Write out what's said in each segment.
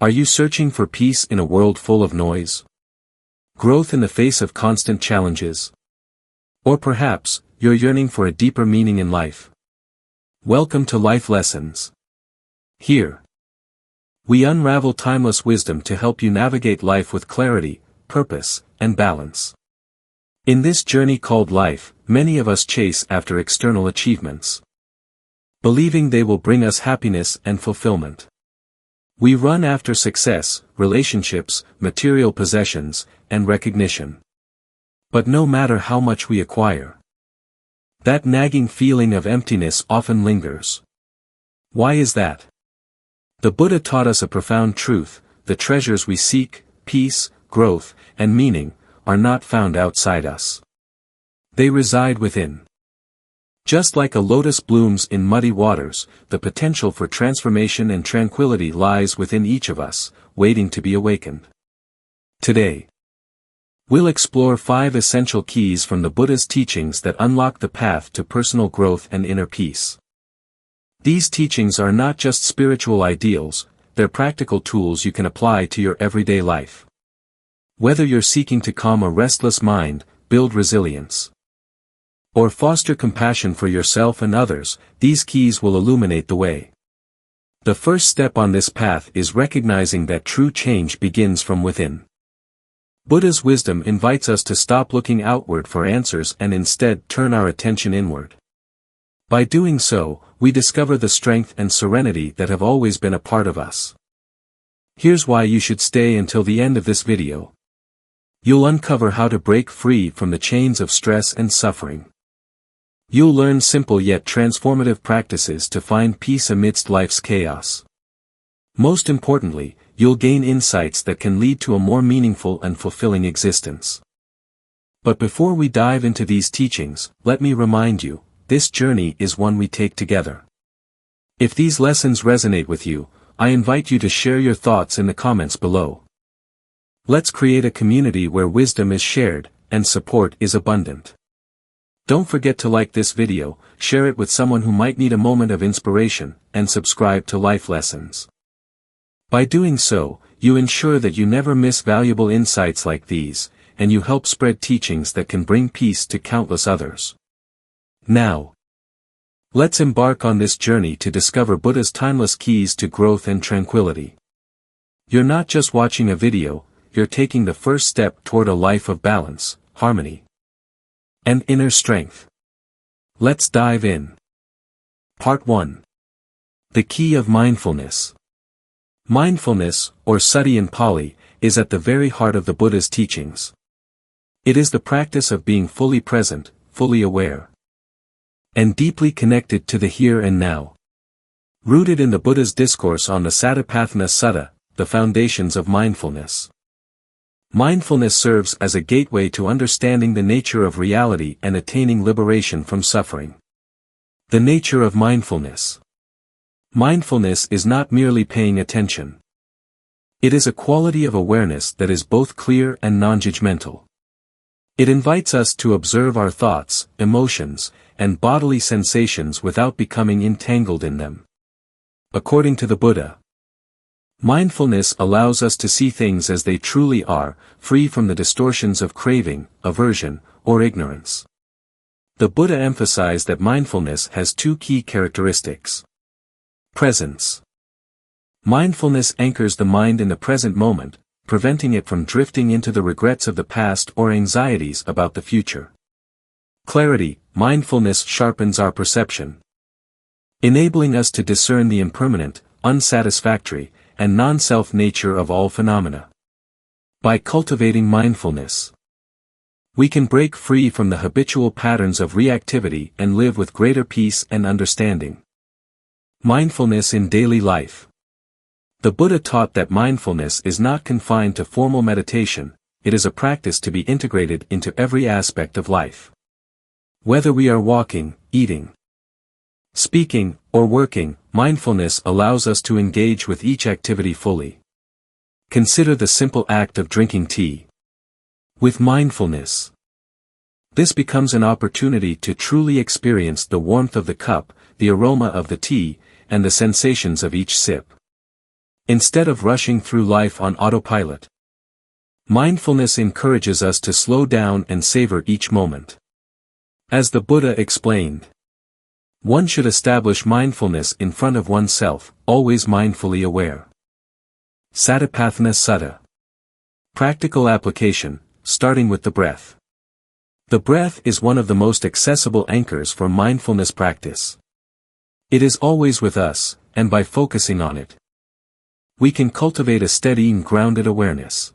Are you searching for peace in a world full of noise? Growth in the face of constant challenges? Or perhaps, you're yearning for a deeper meaning in life? Welcome to Life Lessons. Here, we unravel timeless wisdom to help you navigate life with clarity, purpose, and balance. In this journey called life, many of us chase after external achievements, believing they will bring us happiness and fulfillment. We run after success, relationships, material possessions, and recognition. But no matter how much we acquire, that nagging feeling of emptiness often lingers. Why is that? The Buddha taught us a profound truth: the treasures we seek, peace, growth, and meaning, are not found outside us. They reside within. Just like a lotus blooms in muddy waters, the potential for transformation and tranquility lies within each of us, waiting to be awakened. Today, we'll explore 5 essential keys from the Buddha's teachings that unlock the path to personal growth and inner peace. These teachings are not just spiritual ideals, they're practical tools you can apply to your everyday life. Whether you're seeking to calm a restless mind, build resilience, or foster compassion for yourself and others, these keys will illuminate the way. The first step on this path is recognizing that true change begins from within. Buddha's wisdom invites us to stop looking outward for answers and instead turn our attention inward. By doing so, we discover the strength and serenity that have always been a part of us. Here's why you should stay until the end of this video. You'll uncover how to break free from the chains of stress and suffering. You'll learn simple yet transformative practices to find peace amidst life's chaos. Most importantly, you'll gain insights that can lead to a more meaningful and fulfilling existence. But before we dive into these teachings, let me remind you, this journey is one we take together. If these lessons resonate with you, I invite you to share your thoughts in the comments below. Let's create a community where wisdom is shared, and support is abundant. Don't forget to like this video, share it with someone who might need a moment of inspiration, and subscribe to Life Lessons. By doing so, you ensure that you never miss valuable insights like these, and you help spread teachings that can bring peace to countless others. Now, let's embark on this journey to discover Buddha's timeless keys to growth and tranquility. You're not just watching a video, you're taking the first step toward a life of balance, harmony, and inner strength. Let's dive in. Part 1. The Key of Mindfulness. Mindfulness, or sati in Pali, is at the very heart of the Buddha's teachings. It is the practice of being fully present, fully aware, and deeply connected to the here and now. Rooted in the Buddha's discourse on the Satipatthana Sutta, the foundations of mindfulness. Mindfulness serves as a gateway to understanding the nature of reality and attaining liberation from suffering. The nature of mindfulness. Mindfulness is not merely paying attention. It is a quality of awareness that is both clear and non-judgmental. It invites us to observe our thoughts, emotions, and bodily sensations without becoming entangled in them. According to the Buddha, mindfulness allows us to see things as they truly are, free from the distortions of craving, aversion, or ignorance. The Buddha emphasized that mindfulness has 2 key characteristics. Presence. Mindfulness anchors the mind in the present moment, preventing it from drifting into the regrets of the past or anxieties about the future. Clarity. Mindfulness sharpens our perception, enabling us to discern the impermanent, unsatisfactory, and non-self nature of all phenomena. By cultivating mindfulness, we can break free from the habitual patterns of reactivity and live with greater peace and understanding. Mindfulness in daily life. The Buddha taught that mindfulness is not confined to formal meditation, it is a practice to be integrated into every aspect of life. Whether we are walking, eating, speaking, or working, mindfulness allows us to engage with each activity fully. Consider the simple act of drinking tea. With mindfulness, this becomes an opportunity to truly experience the warmth of the cup, the aroma of the tea, and the sensations of each sip. instead of rushing through life on autopilot. Mindfulness encourages us to slow down and savor each moment. As the Buddha explained, one should establish mindfulness in front of oneself, always mindfully aware. Satipatthana Sutta. Practical application, starting with the breath. The breath is one of the most accessible anchors for mindfulness practice. It is always with us, and by focusing on it, we can cultivate a steady and grounded awareness.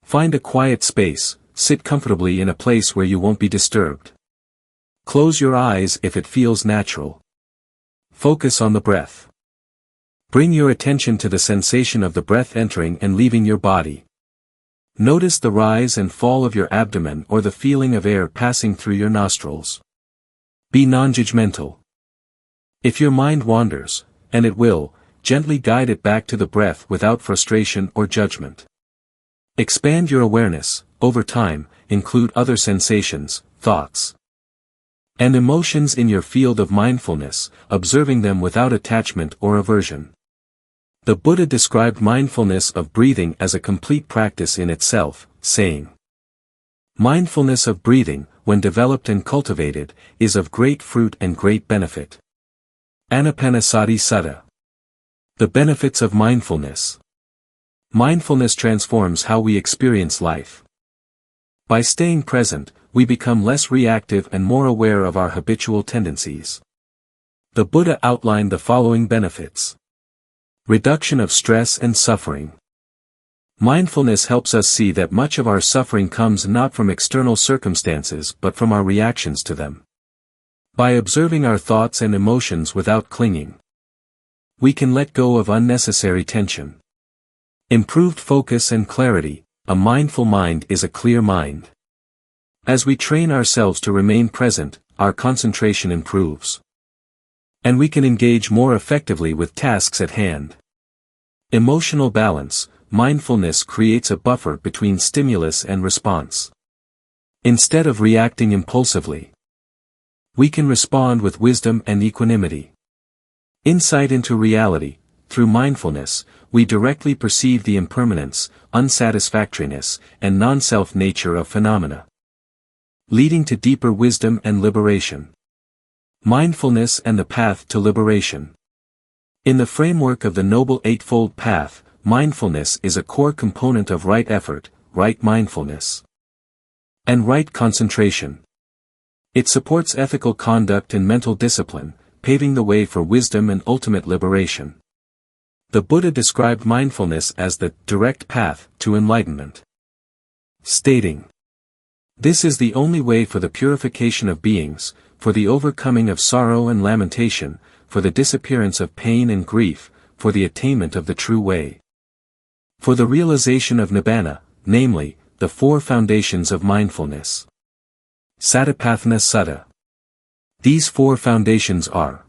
Find a quiet space, sit comfortably in a place where you won't be disturbed. Close your eyes if it feels natural. Focus on the breath. Bring your attention to the sensation of the breath entering and leaving your body. Notice the rise and fall of your abdomen or the feeling of air passing through your nostrils. Be non-judgmental. If your mind wanders, and it will, gently guide it back to the breath without frustration or judgment. Expand your awareness, over time, include other sensations, thoughts, and emotions in your field of mindfulness, observing them without attachment or aversion. The Buddha described mindfulness of breathing as a complete practice in itself, saying, "Mindfulness of breathing, when developed and cultivated, is of great fruit and great benefit." Anapanasati Sutta. The benefits of mindfulness. Mindfulness transforms how we experience life. By staying present, we become less reactive and more aware of our habitual tendencies. The Buddha outlined the following benefits. Reduction of stress and suffering. Mindfulness helps us see that much of our suffering comes not from external circumstances but from our reactions to them. By observing our thoughts and emotions without clinging, we can let go of unnecessary tension. Improved focus and clarity. A mindful mind is a clear mind. As we train ourselves to remain present, our concentration improves, and we can engage more effectively with tasks at hand. Emotional balance. Mindfulness creates a buffer between stimulus and response. Instead of reacting impulsively, we can respond with wisdom and equanimity. Insight into reality. Through mindfulness, we directly perceive the impermanence, unsatisfactoriness, and non-self nature of phenomena, leading to deeper wisdom and liberation. Mindfulness and the path to liberation. In the framework of the Noble Eightfold Path, mindfulness is a core component of right effort, right mindfulness, and right concentration. It supports ethical conduct and mental discipline, paving the way for wisdom and ultimate liberation. The Buddha described mindfulness as the direct path to enlightenment, stating, "This is the only way for the purification of beings, for the overcoming of sorrow and lamentation, for the disappearance of pain and grief, for the attainment of the true way, for the realization of nibbana, namely, the four foundations of mindfulness." Satipatthana Sutta. These four foundations are: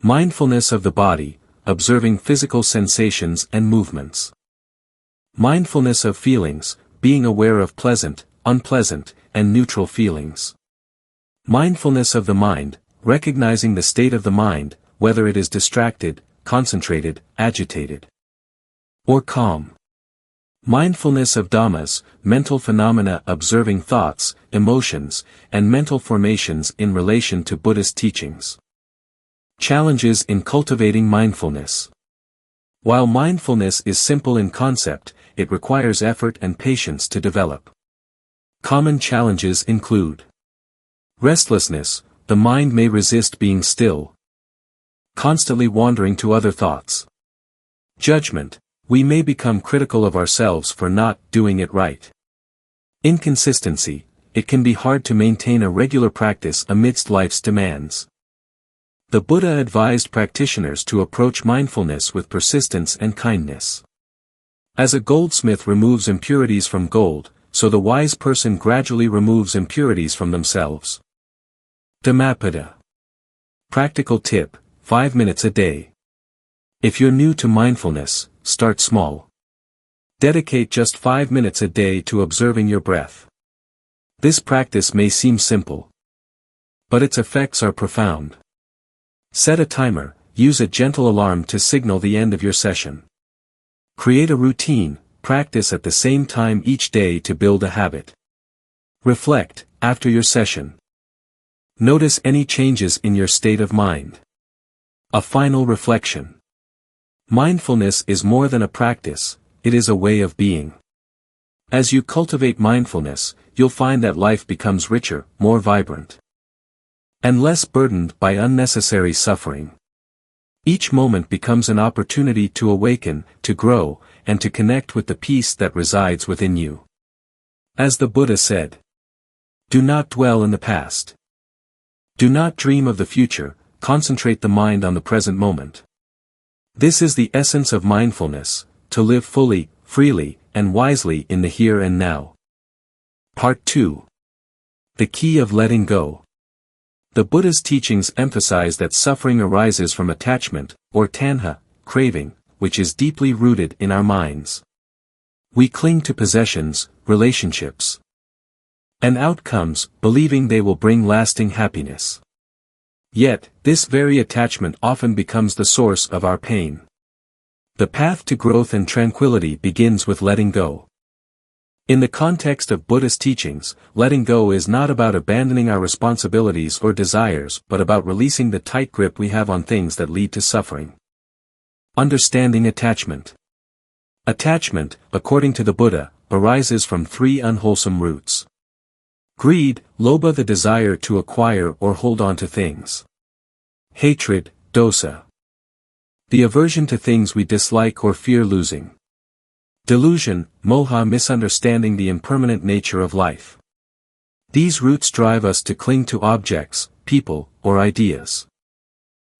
mindfulness of the body, observing physical sensations and movements; mindfulness of feelings, being aware of pleasant, unpleasant, and neutral feelings; mindfulness of the mind, recognizing the state of the mind, whether it is distracted, concentrated, agitated, or calm; mindfulness of dhammas, mental phenomena, observing thoughts, emotions, and mental formations in relation to Buddhist teachings. Challenges in cultivating mindfulness. While mindfulness is simple in concept, it requires effort and patience to develop. Common challenges include: restlessness, the mind may resist being still, constantly wandering to other thoughts; judgment, we may become critical of ourselves for not doing it right; inconsistency, it can be hard to maintain a regular practice amidst life's demands. The Buddha advised practitioners to approach mindfulness with persistence and kindness. As a goldsmith removes impurities from gold, so the wise person gradually removes impurities from themselves. Dhammapada. Practical tip: 5 minutes a day. If you're new to mindfulness, start small. Dedicate just 5 minutes a day to observing your breath. This practice may seem simple, but its effects are profound. Set a timer, use a gentle alarm to signal the end of your session. Create a routine, practice at the same time each day to build a habit. Reflect, after your session. Notice any changes in your state of mind. A final reflection. Mindfulness is more than a practice, it is a way of being. As you cultivate mindfulness, you'll find that life becomes richer, more vibrant, and less burdened by unnecessary suffering. Each moment becomes an opportunity to awaken, to grow, and to connect with the peace that resides within you. As the Buddha said, "Do not dwell in the past. Do not dream of the future, concentrate the mind on the present moment." This is the essence of mindfulness, to live fully, freely, and wisely in the here and now. Part 2. The Key of Letting Go. The Buddha's teachings emphasize that suffering arises from attachment, or tanha, craving, which is deeply rooted in our minds. We cling to possessions, relationships, and outcomes, believing they will bring lasting happiness. Yet, this very attachment often becomes the source of our pain. The path to growth and tranquility begins with letting go. In the context of Buddhist teachings, letting go is not about abandoning our responsibilities or desires but about releasing the tight grip we have on things that lead to suffering. Understanding attachment. Attachment, according to the Buddha, arises from three unwholesome roots. Greed, lobha, the desire to acquire or hold on to things. Hatred, dosa, the aversion to things we dislike or fear losing. Delusion, moha, misunderstanding the impermanent nature of life. These roots drive us to cling to objects, people, or ideas,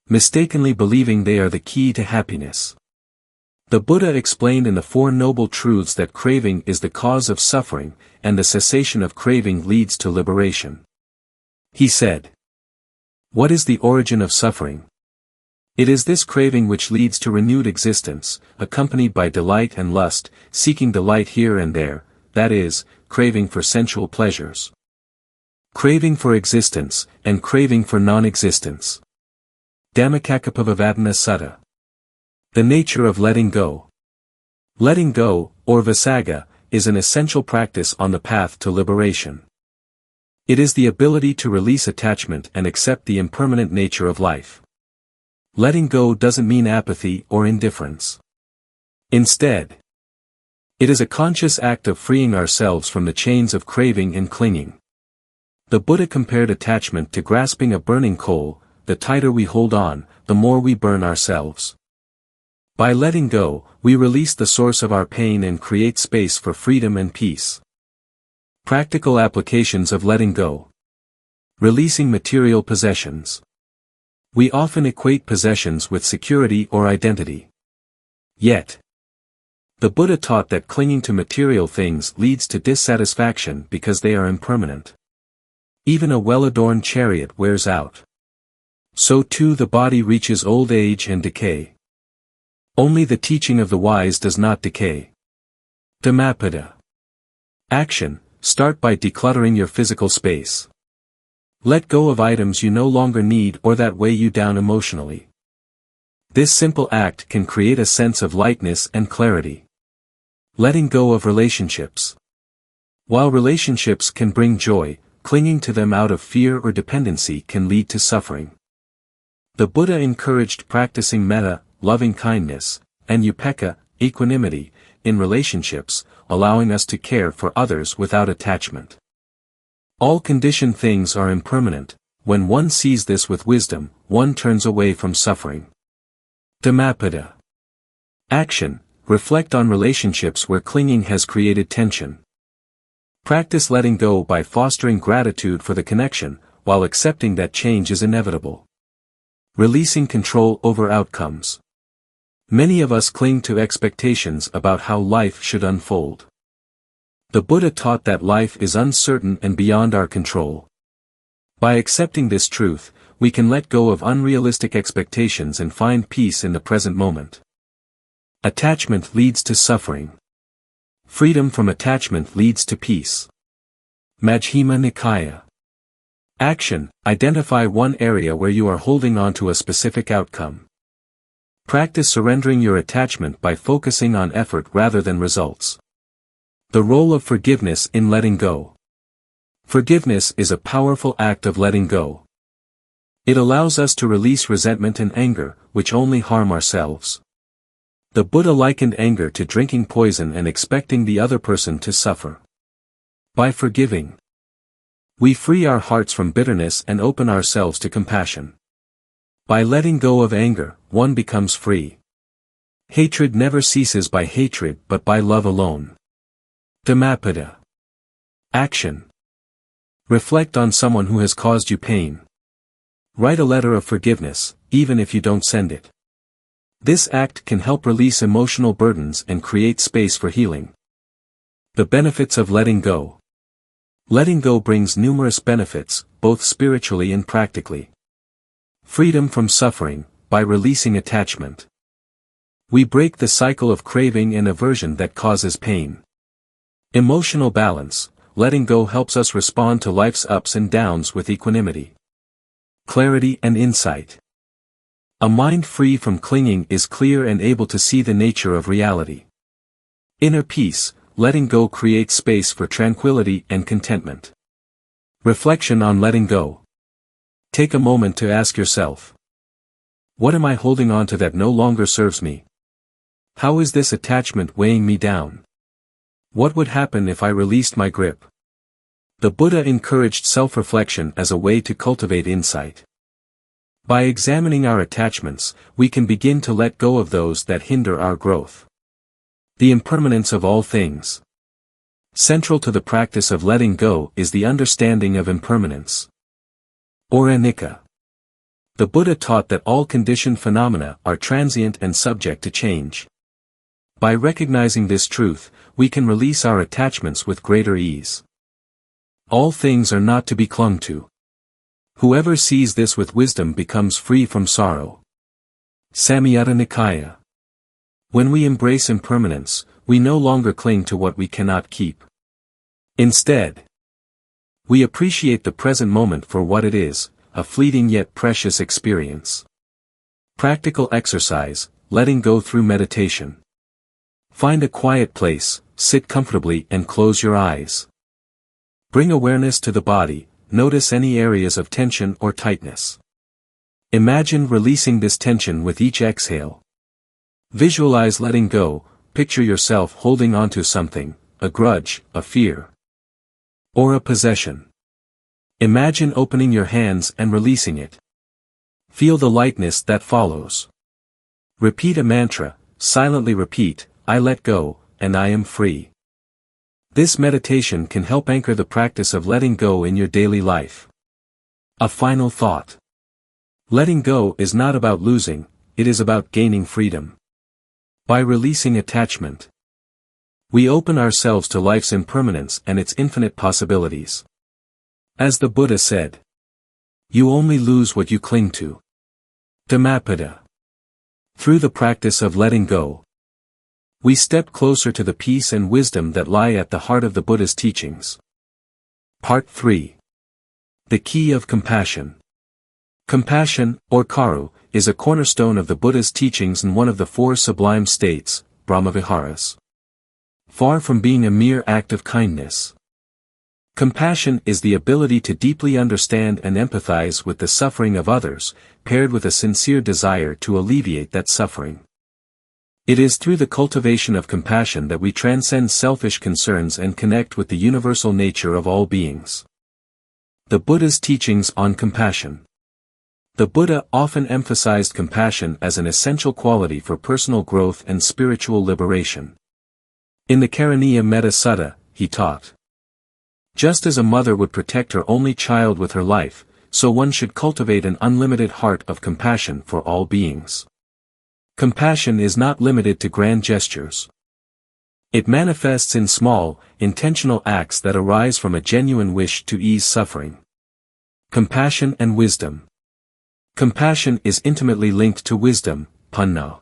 mistakenly believing they are the key to happiness. The Buddha explained in the Four Noble Truths that craving is the cause of suffering, and the cessation of craving leads to liberation. He said, "What is the origin of suffering? It is this craving which leads to renewed existence, accompanied by delight and lust, seeking delight here and there, that is, craving for sensual pleasures, craving for existence, and craving for non-existence." Dhammacakkappavattana Sutta. The nature of letting go. Letting go, or visaga, is an essential practice on the path to liberation. It is the ability to release attachment and accept the impermanent nature of life. Letting go doesn't mean apathy or indifference. Instead, it is a conscious act of freeing ourselves from the chains of craving and clinging. The Buddha compared attachment to grasping a burning coal. The tighter we hold on, the more we burn ourselves. By letting go, we release the source of our pain and create space for freedom and peace. Practical applications of letting go. Releasing material possessions. We often equate possessions with security or identity. Yet, the Buddha taught that clinging to material things leads to dissatisfaction because they are impermanent. Even a well-adorned chariot wears out. So too the body reaches old age and decay. Only the teaching of the wise does not decay. Dhammapada. Action. Start by decluttering your physical space. Let go of items you no longer need or that weigh you down emotionally. This simple act can create a sense of lightness and clarity. Letting go of relationships. While relationships can bring joy, clinging to them out of fear or dependency can lead to suffering. The Buddha encouraged practicing metta, loving-kindness, and upekkha, equanimity, in relationships, allowing us to care for others without attachment. All conditioned things are impermanent. When one sees this with wisdom, one turns away from suffering. Dhammapada. Action. Reflect on relationships where clinging has created tension. Practice letting go by fostering gratitude for the connection, while accepting that change is inevitable. Releasing control over outcomes. Many of us cling to expectations about how life should unfold. The Buddha taught that life is uncertain and beyond our control. By accepting this truth, we can let go of unrealistic expectations and find peace in the present moment. Attachment leads to suffering. Freedom from attachment leads to peace. Majjhima Nikaya. Action. Identify one area where you are holding on to a specific outcome. Practice surrendering your attachment by focusing on effort rather than results. The role of forgiveness in letting go. Forgiveness is a powerful act of letting go. It allows us to release resentment and anger, which only harm ourselves. The Buddha likened anger to drinking poison and expecting the other person to suffer. By forgiving, we free our hearts from bitterness and open ourselves to compassion. By letting go of anger, one becomes free. Hatred never ceases by hatred but by love alone. Dhammapada. Action. Reflect on someone who has caused you pain. Write a letter of forgiveness, even if you don't send it. This act can help release emotional burdens and create space for healing. The benefits of letting go. Letting go brings numerous benefits, both spiritually and practically. Freedom from suffering, by releasing attachment. We break the cycle of craving and aversion that causes pain. Emotional balance, letting go helps us respond to life's ups and downs with equanimity. Clarity and insight. A mind free from clinging is clear and able to see the nature of reality. Inner peace, letting go creates space for tranquility and contentment. Reflection on letting go. Take a moment to ask yourself, what am I holding on to that no longer serves me? How is this attachment weighing me down? What would happen if I released my grip? The Buddha encouraged self-reflection as a way to cultivate insight. By examining our attachments, we can begin to let go of those that hinder our growth. The impermanence of all things. Central to the practice of letting go is the understanding of impermanence. Or anicca. The Buddha taught that all conditioned phenomena are transient and subject to change. By recognizing this truth, we can release our attachments with greater ease. All things are not to be clung to. Whoever sees this with wisdom becomes free from sorrow. Samyutta Nikaya. When we embrace impermanence, we no longer cling to what we cannot keep. Instead, we appreciate the present moment for what it is, a fleeting yet precious experience. Practical exercise, letting go through meditation. Find a quiet place, sit comfortably and close your eyes. Bring awareness to the body, notice any areas of tension or tightness. Imagine releasing this tension with each exhale. Visualize letting go, picture yourself holding onto something, a grudge, a fear, or a possession. Imagine opening your hands and releasing it. Feel the lightness that follows. Repeat a mantra, silently repeat, I let go, and I am free. This meditation can help anchor the practice of letting go in your daily life. A final thought. Letting go is not about losing, it is about gaining freedom. By releasing attachment, we open ourselves to life's impermanence and its infinite possibilities. As the Buddha said, you only lose what you cling to. Dhammapada. Through the practice of letting go, we step closer to the peace and wisdom that lie at the heart of the Buddha's teachings. Part 3. The Key of Compassion. Compassion, or karu, is a cornerstone of the Buddha's teachings and one of the four sublime states, Brahmaviharas. Far from being a mere act of kindness, compassion is the ability to deeply understand and empathize with the suffering of others, paired with a sincere desire to alleviate that suffering. It is through the cultivation of compassion that we transcend selfish concerns and connect with the universal nature of all beings. The Buddha's teachings on compassion. The Buddha often emphasized compassion as an essential quality for personal growth and spiritual liberation. In the Karaniya Metta Sutta, he taught, just as a mother would protect her only child with her life, so one should cultivate an unlimited heart of compassion for all beings. Compassion is not limited to grand gestures. It manifests in small, intentional acts that arise from a genuine wish to ease suffering. Compassion and wisdom. Compassion is intimately linked to wisdom, panna.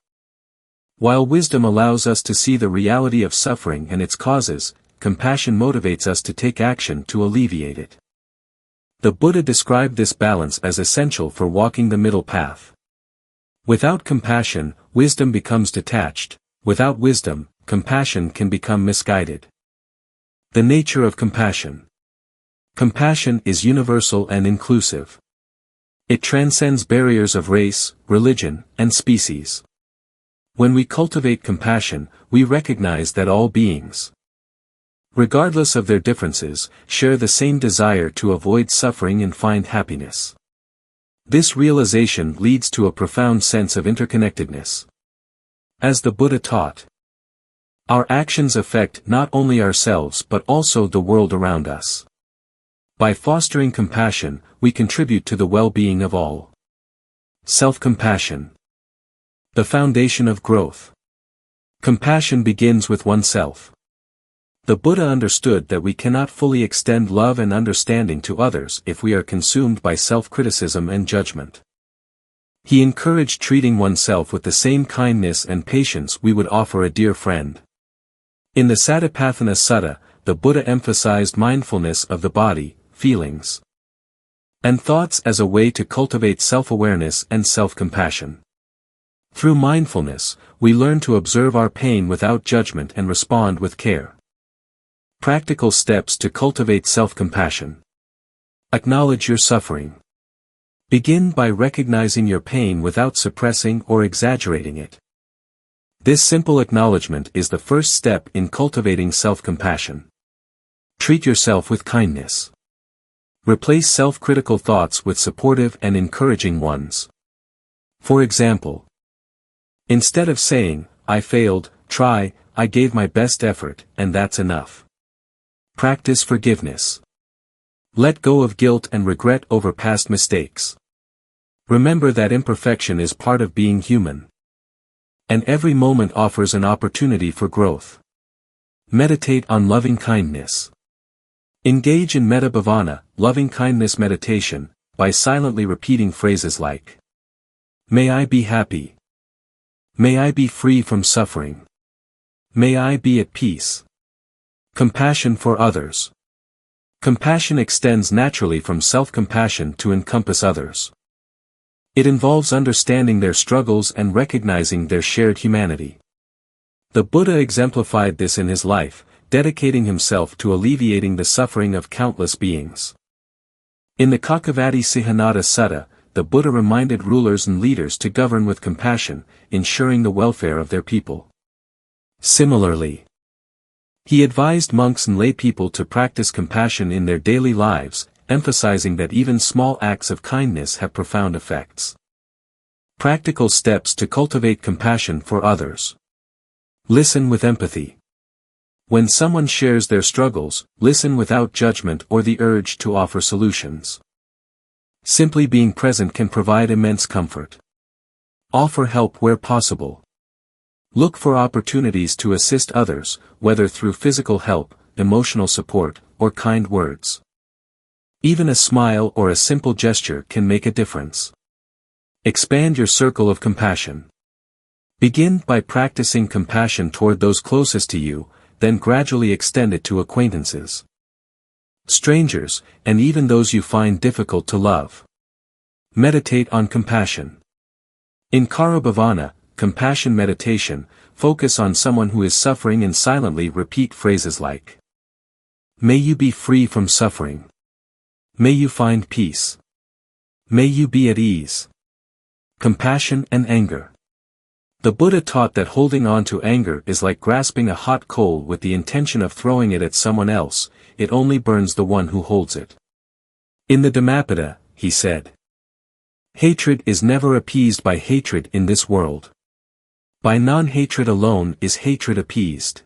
While wisdom allows us to see the reality of suffering and its causes, compassion motivates us to take action to alleviate it. The Buddha described this balance as essential for walking the middle path. Without compassion, wisdom becomes detached. Without wisdom, compassion can become misguided. The nature of compassion. Compassion is universal and inclusive. It transcends barriers of race, religion, and species. When we cultivate compassion, we recognize that all beings, regardless of their differences, share the same desire to avoid suffering and find happiness. This realization leads to a profound sense of interconnectedness. As the Buddha taught, our actions affect not only ourselves but also the world around us. By fostering compassion, we contribute to the well-being of all. Self-compassion. The foundation of growth. Compassion begins with oneself. The Buddha understood that we cannot fully extend love and understanding to others if we are consumed by self-criticism and judgment. He encouraged treating oneself with the same kindness and patience we would offer a dear friend. In the Satipatthana Sutta, the Buddha emphasized mindfulness of the body, feelings, and thoughts as a way to cultivate self-awareness and self-compassion. Through mindfulness, we learn to observe our pain without judgment and respond with care. Practical steps to cultivate self-compassion. Acknowledge your suffering. Begin by recognizing your pain without suppressing or exaggerating it. This simple acknowledgement is the first step in cultivating self-compassion. Treat yourself with kindness. Replace self-critical thoughts with supportive and encouraging ones. For example, instead of saying, "I failed," try, "I gave my best effort, and that's enough." Practice forgiveness. Let go of guilt and regret over past mistakes. Remember that imperfection is part of being human. And every moment offers an opportunity for growth. Meditate on loving kindness. Engage in metta bhavana, loving kindness meditation, by silently repeating phrases like, "May I be happy. May I be free from suffering. May I be at peace." Compassion for others. Compassion extends naturally from self-compassion to encompass others. It involves understanding their struggles and recognizing their shared humanity. The Buddha exemplified this in his life, dedicating himself to alleviating the suffering of countless beings. In the Kakavati Sihanata Sutta, the Buddha reminded rulers and leaders to govern with compassion, ensuring the welfare of their people. Similarly, he advised monks and lay people to practice compassion in their daily lives, emphasizing that even small acts of kindness have profound effects. Practical steps to cultivate compassion for others. Listen with empathy. When someone shares their struggles, listen without judgment or the urge to offer solutions. Simply being present can provide immense comfort. Offer help where possible. Look for opportunities to assist others, whether through physical help, emotional support, or kind words. Even a smile or a simple gesture can make a difference. Expand your circle of compassion. Begin by practicing compassion toward those closest to you, then gradually extend it to acquaintances, strangers, and even those you find difficult to love. Meditate on compassion. In Kara Bhavana, compassion meditation, focus on someone who is suffering and silently repeat phrases like, "May you be free from suffering. May you find peace. May you be at ease." Compassion and anger. The Buddha taught that holding on to anger is like grasping a hot coal with the intention of throwing it at someone else, it only burns the one who holds it. In the Dhammapada, he said, "Hatred is never appeased by hatred in this world. By non-hatred alone is hatred appeased.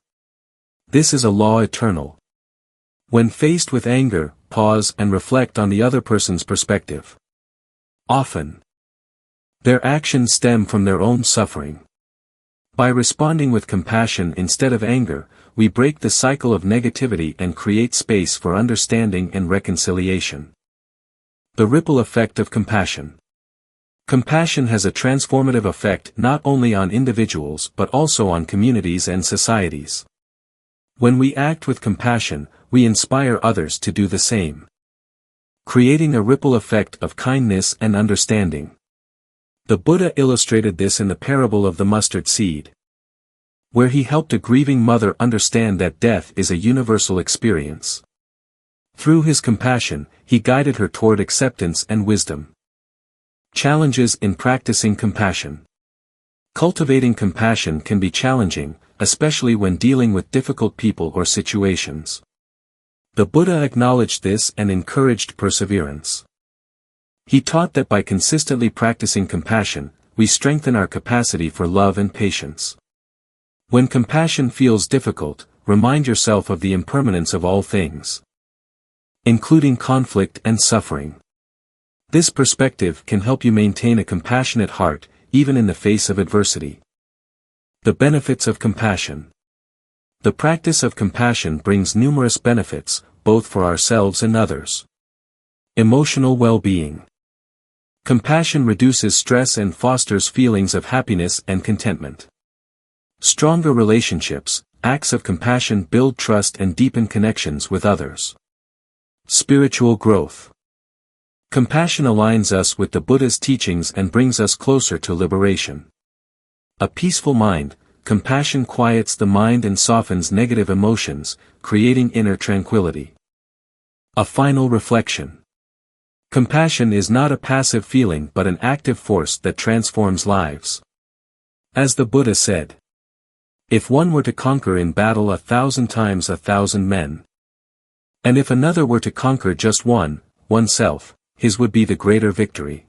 This is a law eternal." When faced with anger, pause and reflect on the other person's perspective. Often, their actions stem from their own suffering. By responding with compassion instead of anger, we break the cycle of negativity and create space for understanding and reconciliation. The ripple effect of compassion. Compassion has a transformative effect not only on individuals but also on communities and societies. When we act with compassion, we inspire others to do the same, creating a ripple effect of kindness and understanding. The Buddha illustrated this in the parable of the mustard seed, where he helped a grieving mother understand that death is a universal experience. Through his compassion, he guided her toward acceptance and wisdom. Challenges in practicing compassion. Cultivating compassion can be challenging, especially when dealing with difficult people or situations. The Buddha acknowledged this and encouraged perseverance. He taught that by consistently practicing compassion, we strengthen our capacity for love and patience. When compassion feels difficult, remind yourself of the impermanence of all things, including conflict and suffering. This perspective can help you maintain a compassionate heart, even in the face of adversity. The benefits of compassion. The practice of compassion brings numerous benefits, both for ourselves and others. Emotional well-being. Compassion reduces stress and fosters feelings of happiness and contentment. Stronger relationships. Acts of compassion build trust and deepen connections with others. Spiritual growth. Compassion aligns us with the Buddha's teachings and brings us closer to liberation. A peaceful mind. Compassion quiets the mind and softens negative emotions, creating inner tranquility. A final reflection. Compassion is not a passive feeling but an active force that transforms lives. As the Buddha said, if one were to conquer in battle 1,000 times 1,000 men, and if another were to conquer just oneself, his would be the greater victory.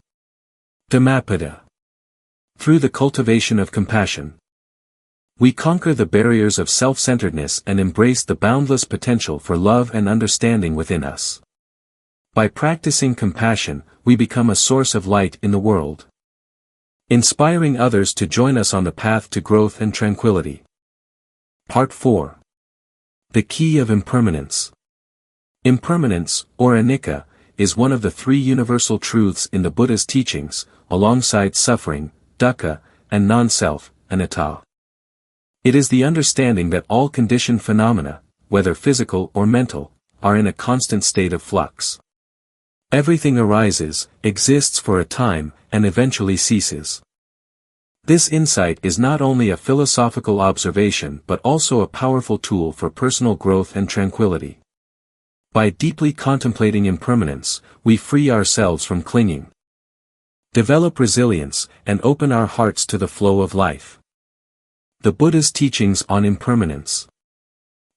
Dhammapada. Through the cultivation of compassion, we conquer the barriers of self-centeredness and embrace the boundless potential for love and understanding within us. By practicing compassion, we become a source of light in the world, inspiring others to join us on the path to growth and tranquility. Part 4. The Key of Impermanence. Impermanence, or anicca, is one of the three universal truths in the Buddha's teachings, alongside suffering, dukkha, and non-self, anatta. It is the understanding that all conditioned phenomena, whether physical or mental, are in a constant state of flux. Everything arises, exists for a time, and eventually ceases. This insight is not only a philosophical observation but also a powerful tool for personal growth and tranquility. By deeply contemplating impermanence, we free ourselves from clinging, develop resilience, and open our hearts to the flow of life. The Buddha's teachings on impermanence.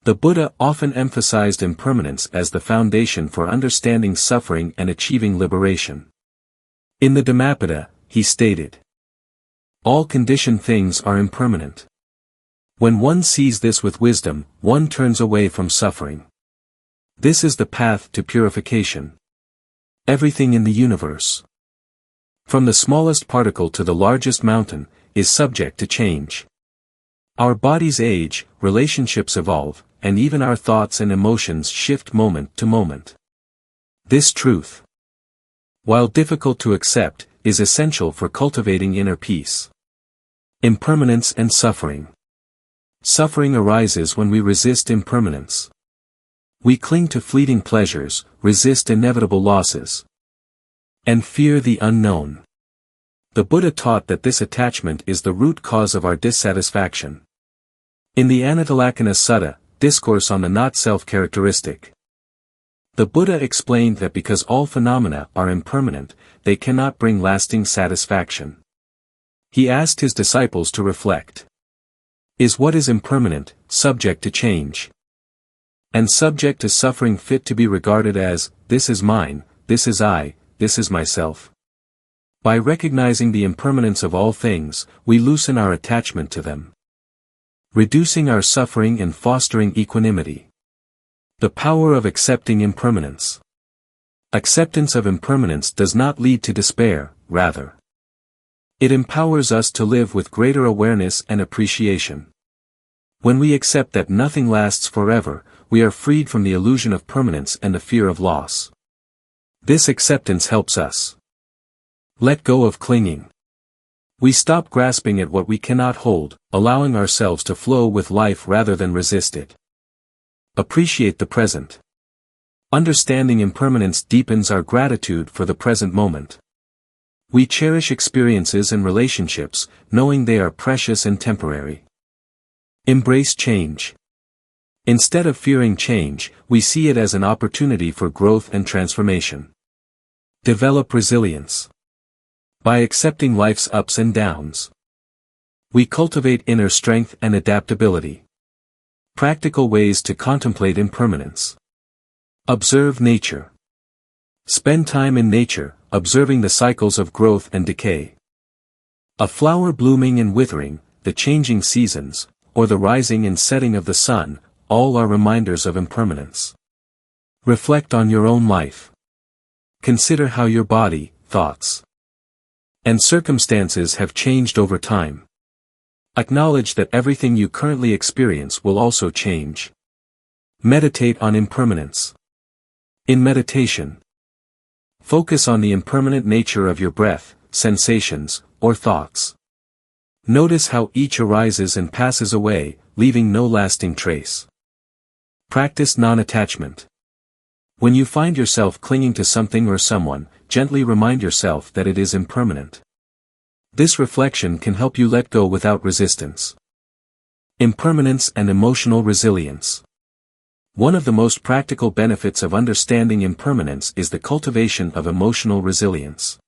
The Buddha often emphasized impermanence as the foundation for understanding suffering and achieving liberation. In the Dhammapada, he stated, all conditioned things are impermanent. When one sees this with wisdom, one turns away from suffering. This is the path to purification. Everything in the universe, from the smallest particle to the largest mountain, is subject to change. Our bodies age, relationships evolve, and even our thoughts and emotions shift moment to moment. This truth, while difficult to accept, is essential for cultivating inner peace. Impermanence and suffering. Suffering arises when we resist impermanence. We cling to fleeting pleasures, resist inevitable losses, and fear the unknown. The Buddha taught that this attachment is the root cause of our dissatisfaction. In the Anattalakkhana Sutta, Discourse on the Not-Self characteristic, the Buddha explained that because all phenomena are impermanent, they cannot bring lasting satisfaction. He asked his disciples to reflect. Is what is impermanent, subject to change, and subject to suffering fit to be regarded as, this is mine, this is I, this is myself? By recognizing the impermanence of all things, we loosen our attachment to them, reducing our suffering and fostering equanimity. The power of accepting impermanence. Acceptance of impermanence does not lead to despair, rather, it empowers us to live with greater awareness and appreciation. When we accept that nothing lasts forever, we are freed from the illusion of permanence and the fear of loss. This acceptance helps us let go of clinging. We stop grasping at what we cannot hold, allowing ourselves to flow with life rather than resist it. Appreciate the present. Understanding impermanence deepens our gratitude for the present moment. We cherish experiences and relationships, knowing they are precious and temporary. Embrace change. Instead of fearing change, we see it as an opportunity for growth and transformation. Develop resilience. By accepting life's ups and downs, we cultivate inner strength and adaptability. Practical ways to contemplate impermanence. Observe nature. Spend time in nature, observing the cycles of growth and decay. A flower blooming and withering, the changing seasons, or the rising and setting of the sun, all are reminders of impermanence. Reflect on your own life. Consider how your body, thoughts, and circumstances have changed over time. Acknowledge that everything you currently experience will also change. Meditate on impermanence. In meditation, focus on the impermanent nature of your breath, sensations, or thoughts. Notice how each arises and passes away, leaving no lasting trace. Practice non-attachment. When you find yourself clinging to something or someone, gently remind yourself that it is impermanent. This reflection can help you let go without resistance. Impermanence and emotional resilience. One of the most practical benefits of understanding impermanence is the cultivation of emotional resilience.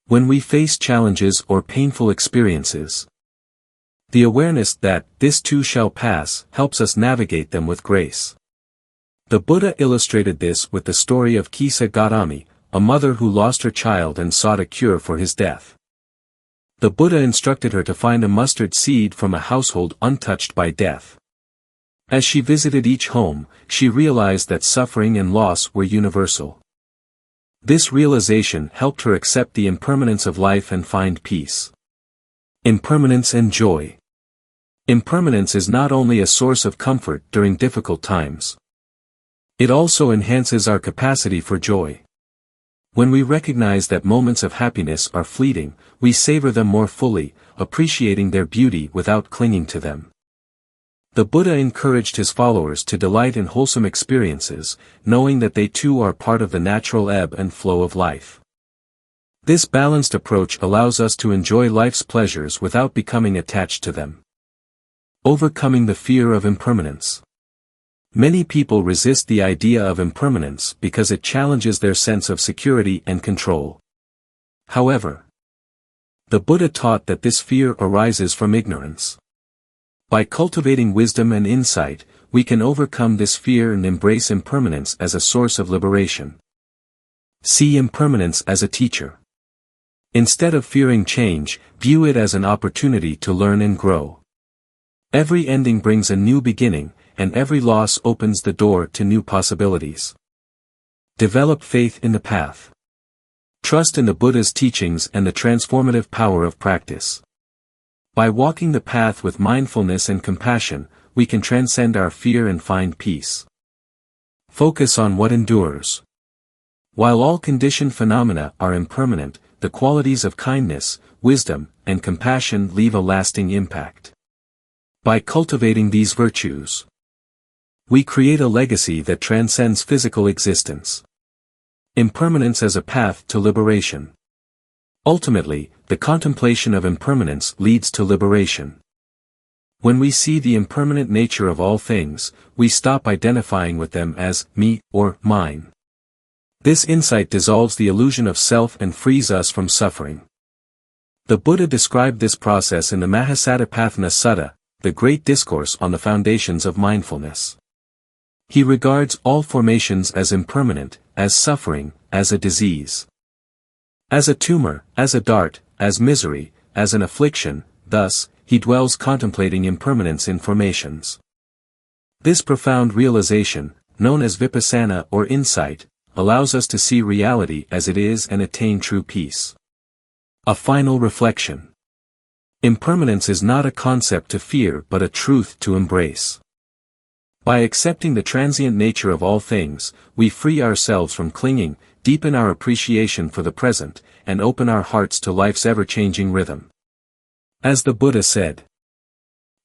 When we face challenges or painful experiences, the awareness that this too shall pass helps us navigate them with grace. The Buddha illustrated this with the story of Kisa Gautami, a mother who lost her child and sought a cure for his death. The Buddha instructed her to find a mustard seed from a household untouched by death. As she visited each home, she realized that suffering and loss were universal. This realization helped her accept the impermanence of life and find peace. Impermanence and joy. Impermanence is not only a source of comfort during difficult times. It also enhances our capacity for joy. When we recognize that moments of happiness are fleeting, we savor them more fully, appreciating their beauty without clinging to them. The Buddha encouraged his followers to delight in wholesome experiences, knowing that they too are part of the natural ebb and flow of life. This balanced approach allows us to enjoy life's pleasures without becoming attached to them. Overcoming the fear of impermanence. Many people resist the idea of impermanence because it challenges their sense of security and control. However, the Buddha taught that this fear arises from ignorance. By cultivating wisdom and insight, we can overcome this fear and embrace impermanence as a source of liberation. See impermanence as a teacher. Instead of fearing change, view it as an opportunity to learn and grow. Every ending brings a new beginning, and every loss opens the door to new possibilities. Develop faith in the path. Trust in the Buddha's teachings and the transformative power of practice. By walking the path with mindfulness and compassion, we can transcend our fear and find peace. Focus on what endures. While all conditioned phenomena are impermanent, the qualities of kindness, wisdom, and compassion leave a lasting impact. By cultivating these virtues, we create a legacy that transcends physical existence. Impermanence as a path to liberation. Ultimately, the contemplation of impermanence leads to liberation. When we see the impermanent nature of all things, we stop identifying with them as me or mine. This insight dissolves the illusion of self and frees us from suffering. The Buddha described this process in the Mahasatipatthana Sutta, the great discourse on the foundations of mindfulness. He regards all formations as impermanent, as suffering, as a disease, as a tumor, as a dart, as misery, as an affliction. Thus, he dwells contemplating impermanence in formations. This profound realization, known as vipassana or insight, allows us to see reality as it is and attain true peace. A final reflection. Impermanence is not a concept to fear but a truth to embrace. By accepting the transient nature of all things, we free ourselves from clinging, deepen our appreciation for the present, and open our hearts to life's ever-changing rhythm. As the Buddha said,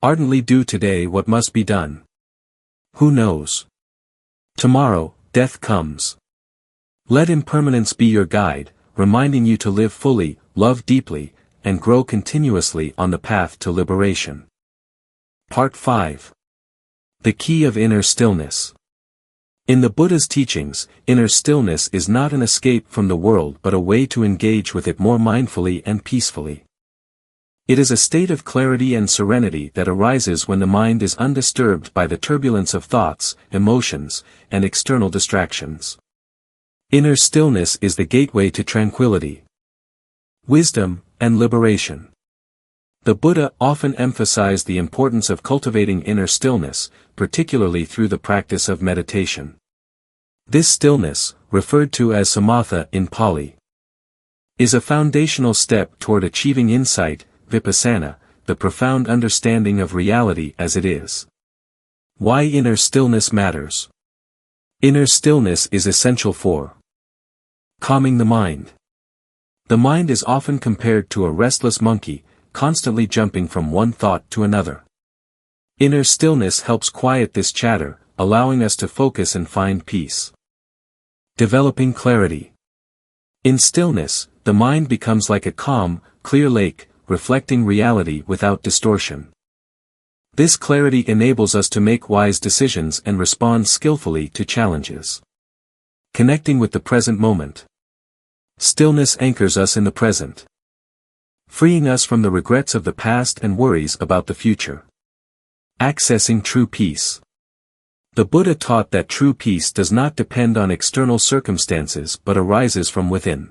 "Ardently do today what must be done. Who knows? Tomorrow, death comes. Let impermanence be your guide, reminding you to live fully, love deeply, and grow continuously on the path to liberation. Part 5. The Key of Inner Stillness. In the Buddha's teachings, inner stillness is not an escape from the world but a way to engage with it more mindfully and peacefully. It is a state of clarity and serenity that arises when the mind is undisturbed by the turbulence of thoughts, emotions, and external distractions. Inner stillness is the gateway to tranquility, wisdom, and liberation. The Buddha often emphasized the importance of cultivating inner stillness, particularly through the practice of meditation. This stillness, referred to as samatha in Pali, is a foundational step toward achieving insight, vipassana, the profound understanding of reality as it is. Why inner stillness matters. Inner stillness is essential for calming the mind. The mind is often compared to a restless monkey, constantly jumping from one thought to another. Inner stillness helps quiet this chatter, allowing us to focus and find peace. Developing clarity. In stillness, the mind becomes like a calm, clear lake, reflecting reality without distortion. This clarity enables us to make wise decisions and respond skillfully to challenges. Connecting with the present moment. Stillness anchors us in the present, freeing us from the regrets of the past and worries about the future. Accessing true peace. The Buddha taught that true peace does not depend on external circumstances but arises from within.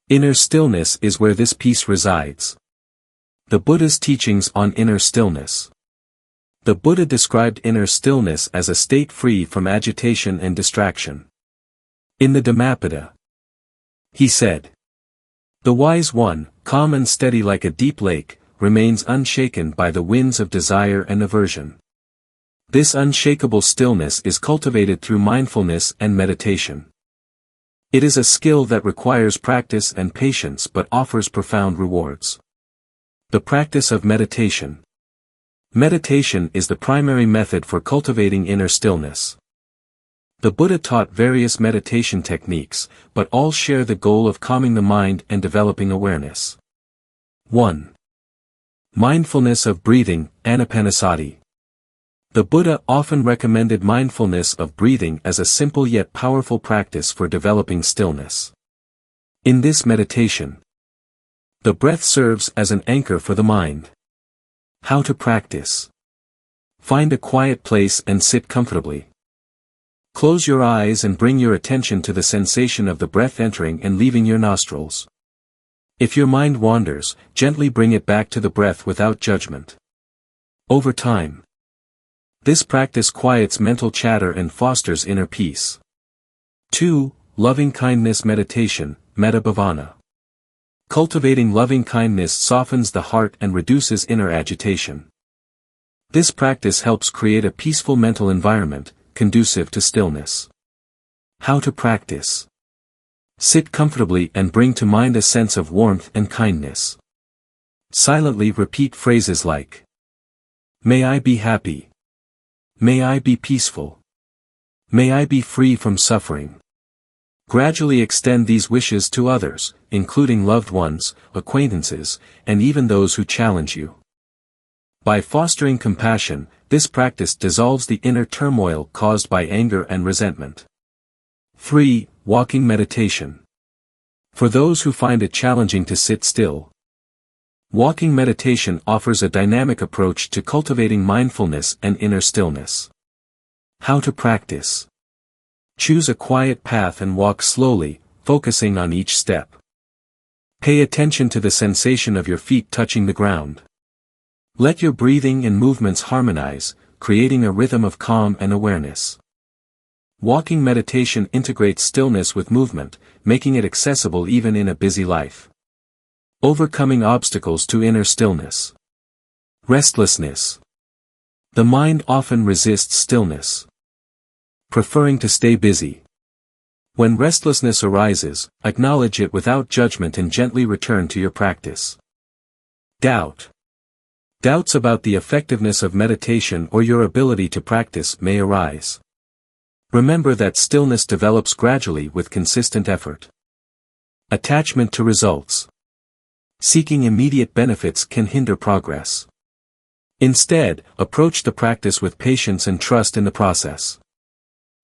Inner stillness is where this peace resides. The Buddha's teachings on inner stillness. The Buddha described inner stillness as a state free from agitation and distraction. In the Dhammapada, he said, "The wise one, calm and steady like a deep lake, remains unshaken by the winds of desire and aversion." This unshakable stillness is cultivated through mindfulness and meditation. It is a skill that requires practice and patience but offers profound rewards. The practice of meditation. Meditation is the primary method for cultivating inner stillness. The Buddha taught various meditation techniques, but all share the goal of calming the mind and developing awareness. 1. Mindfulness of breathing, anapanasati. The Buddha often recommended mindfulness of breathing as a simple yet powerful practice for developing stillness. In this meditation, the breath serves as an anchor for the mind. How to practice. Find a quiet place and sit comfortably. Close your eyes and bring your attention to the sensation of the breath entering and leaving your nostrils. If your mind wanders, gently bring it back to the breath without judgment. Over time, this practice quiets mental chatter and fosters inner peace. 2. Loving-kindness meditation, metta bhavana. Cultivating loving-kindness softens the heart and reduces inner agitation. This practice helps create a peaceful mental environment, conducive to stillness. How to practice. Sit comfortably and bring to mind a sense of warmth and kindness. Silently repeat phrases like, "May I be happy. May I be peaceful. May I be free from suffering." Gradually extend these wishes to others, including loved ones, acquaintances, and even those who challenge you. By fostering compassion, this practice dissolves the inner turmoil caused by anger and resentment. 3. Walking meditation. For those who find it challenging to sit still, walking meditation offers a dynamic approach to cultivating mindfulness and inner stillness. How to practice. Choose a quiet path and walk slowly, focusing on each step. Pay attention to the sensation of your feet touching the ground. Let your breathing and movements harmonize, creating a rhythm of calm and awareness. Walking meditation integrates stillness with movement, making it accessible even in a busy life. Overcoming obstacles to inner stillness. Restlessness. The mind often resists stillness, preferring to stay busy. When restlessness arises, acknowledge it without judgment and gently return to your practice. Doubt. Doubts about the effectiveness of meditation or your ability to practice may arise. Remember that stillness develops gradually with consistent effort. Attachment to results. Seeking immediate benefits can hinder progress. Instead, approach the practice with patience and trust in the process.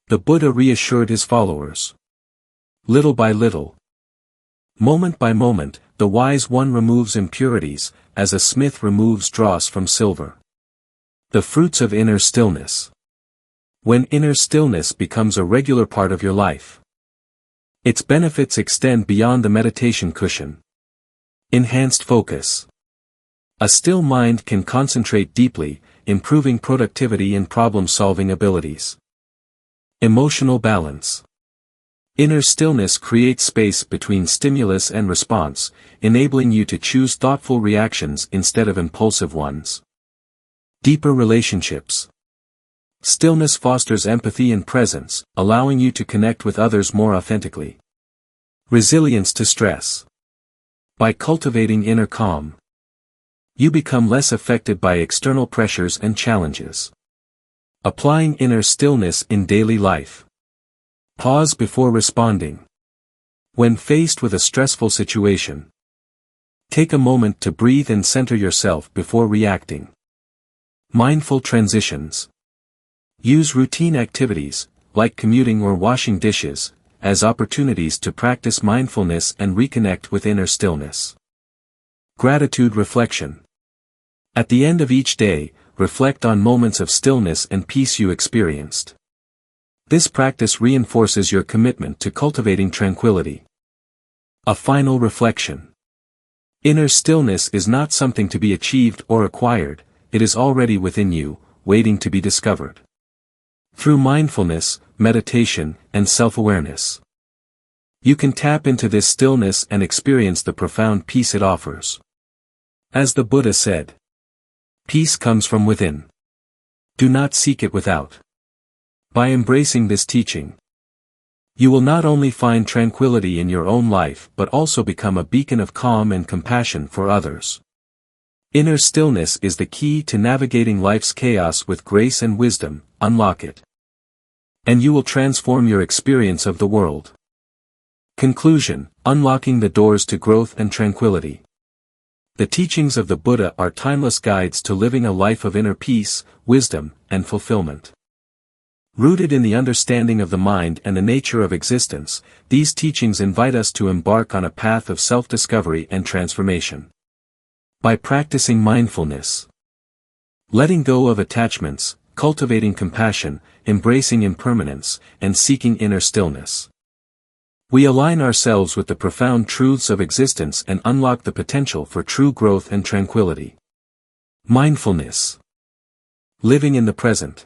The Buddha reassured his followers. Little by little, moment by moment, the wise one removes impurities, as a smith removes dross from silver. The fruits of inner stillness. When inner stillness becomes a regular part of your life, its benefits extend beyond the meditation cushion. Enhanced focus. A still mind can concentrate deeply, improving productivity and problem-solving abilities. Emotional balance. Inner stillness creates space between stimulus and response, enabling you to choose thoughtful reactions instead of impulsive ones. Deeper relationships. Stillness fosters empathy and presence, allowing you to connect with others more authentically. Resilience to stress. By cultivating inner calm, you become less affected by external pressures and challenges. Applying inner stillness in daily life. Pause before responding. When faced with a stressful situation, take a moment to breathe and center yourself before reacting. Mindful transitions. Use routine activities, like commuting or washing dishes, as opportunities to practice mindfulness and reconnect with inner stillness. Gratitude reflection. At the end of each day, reflect on moments of stillness and peace you experienced. This practice reinforces your commitment to cultivating tranquility. A final reflection. Inner stillness is not something to be achieved or acquired, it is already within you, waiting to be discovered. Through mindfulness, meditation, and self-awareness, you can tap into this stillness and experience the profound peace it offers. As the Buddha said, peace comes from within. Do not seek it without. By embracing this teaching, you will not only find tranquility in your own life but also become a beacon of calm and compassion for others. Inner stillness is the key to navigating life's chaos with grace and wisdom. Unlock it, and you will transform your experience of the world. Conclusion: unlocking the doors to growth and tranquility. The teachings of the Buddha are timeless guides to living a life of inner peace, wisdom, and fulfillment. Rooted in the understanding of the mind and the nature of existence, these teachings invite us to embark on a path of self-discovery and transformation. By practicing mindfulness, letting go of attachments, cultivating compassion, embracing impermanence, and seeking inner stillness, we align ourselves with the profound truths of existence and unlock the potential for true growth and tranquility. Mindfulness. Living in the present.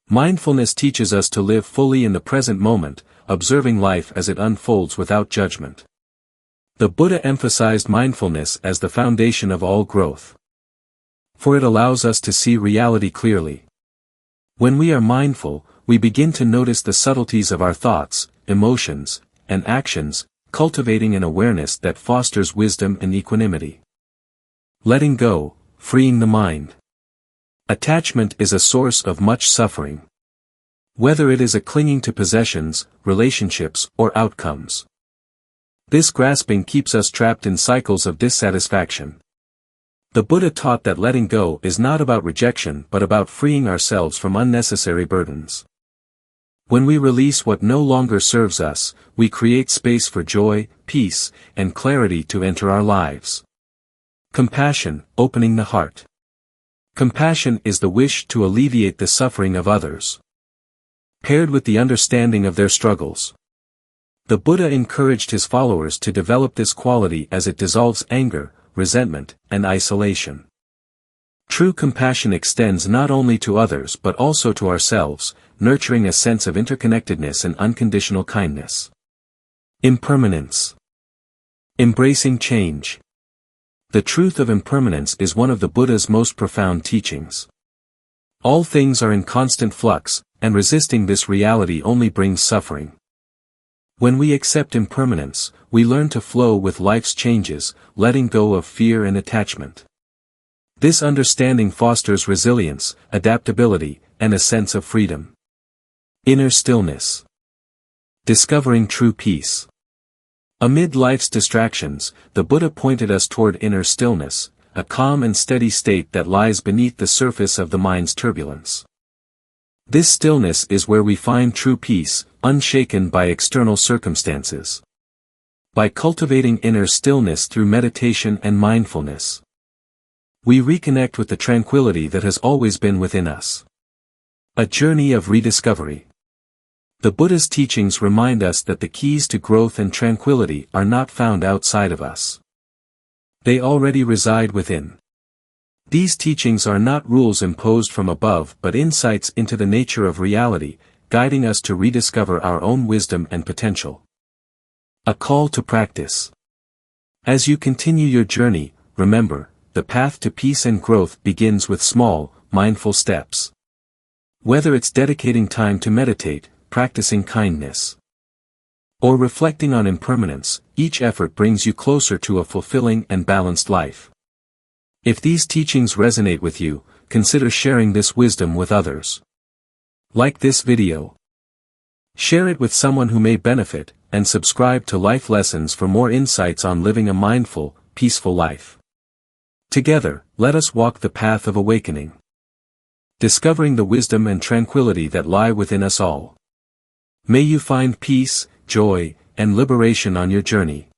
Mindfulness teaches us to live fully in the present moment, observing life as it unfolds without judgment. The Buddha emphasized mindfulness as the foundation of all growth, for it allows us to see reality clearly. When we are mindful, we begin to notice the subtleties of our thoughts, emotions, and actions, cultivating an awareness that fosters wisdom and equanimity. Letting go, freeing the mind. Attachment is a source of much suffering. Whether it is a clinging to possessions, relationships, or outcomes. This grasping keeps us trapped in cycles of dissatisfaction. The Buddha taught that letting go is not about rejection but about freeing ourselves from unnecessary burdens. When we release what no longer serves us, we create space for joy, peace, and clarity to enter our lives. Compassion, opening the heart. Compassion is the wish to alleviate the suffering of others, paired with the understanding of their struggles. The Buddha encouraged his followers to develop this quality as it dissolves anger, resentment, and isolation. True compassion extends not only to others but also to ourselves, nurturing a sense of interconnectedness and unconditional kindness. Impermanence. Embracing change. The truth of impermanence is one of the Buddha's most profound teachings. All things are in constant flux, and resisting this reality only brings suffering. When we accept impermanence, we learn to flow with life's changes, letting go of fear and attachment. This understanding fosters resilience, adaptability, and a sense of freedom. Inner stillness. Discovering true peace. Amid life's distractions, the Buddha pointed us toward inner stillness, a calm and steady state that lies beneath the surface of the mind's turbulence. This stillness is where we find true peace, unshaken by external circumstances. By cultivating inner stillness through meditation and mindfulness, we reconnect with the tranquility that has always been within us. A journey of rediscovery. The Buddha's teachings remind us that the keys to growth and tranquility are not found outside of us. They already reside within. These teachings are not rules imposed from above but insights into the nature of reality, guiding us to rediscover our own wisdom and potential. A call to practice. As you continue your journey, remember, the path to peace and growth begins with small, mindful steps. Whether it's dedicating time to meditate, practicing kindness, or reflecting on impermanence, each effort brings you closer to a fulfilling and balanced life. If these teachings resonate with you, consider sharing this wisdom with others. Like this video, share it with someone who may benefit, and subscribe to Life Lessons for more insights on living a mindful, peaceful life. Together, let us walk the path of awakening, discovering the wisdom and tranquility that lie within us all. May you find peace, joy, and liberation on your journey.